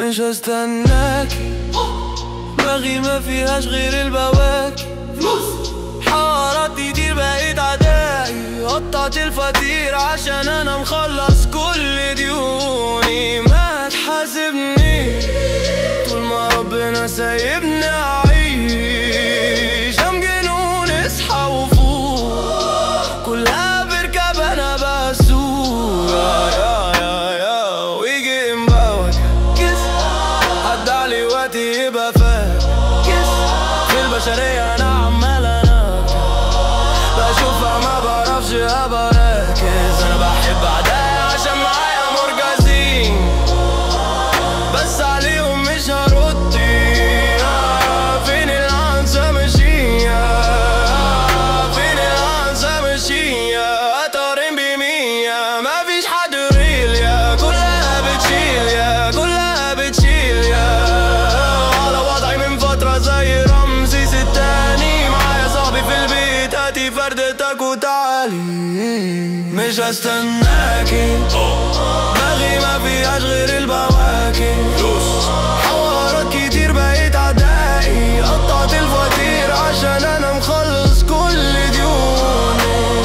مش هستناك، دماغي ما فيهاش غير البواكي. حوارات كتير بقيت عدائي، قطعت الفطير عشان انا مخلص كل ديوني. ما تحاسبني طول ما ربنا سايبني اعيش. ام جنون اصحى وفوق، كلها بركب انا بسوق. ويجي مبوك كس، حد علي وقتي يبقى فاك كس. في البشرية انا عمال بشوفها ما بعرفش ابقى راكز. انا بحب اعدائي عشان معايا مركزين، بس عليهم مش هرد. فين الانسى ماشية، فين الانسى ماشية. قطرين بمية مفيش حد ريل، يا كلها بتشيل، يا كلها بتشيل. يا على وضعي من فترة زي رمسيس التاني، معايا صاحبي في البيت هاتي فردتك وتعالي. مش هستناكي، دماغي ما فيهاش غير البواكي. حوارات كتير بقيت عدائي، قطعت الفطير عشان انا مخلص كل ديوني.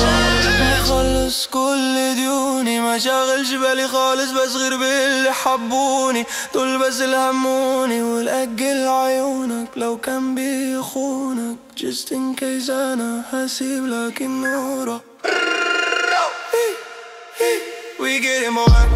مخلص كل ديوني، ما شاغلش بالي خالص بس غير باللي حبوني. دول بس اللي هموني، والأجل عيونك لو كان بيخونك. just in case انا هسيب لك النورة. We get him on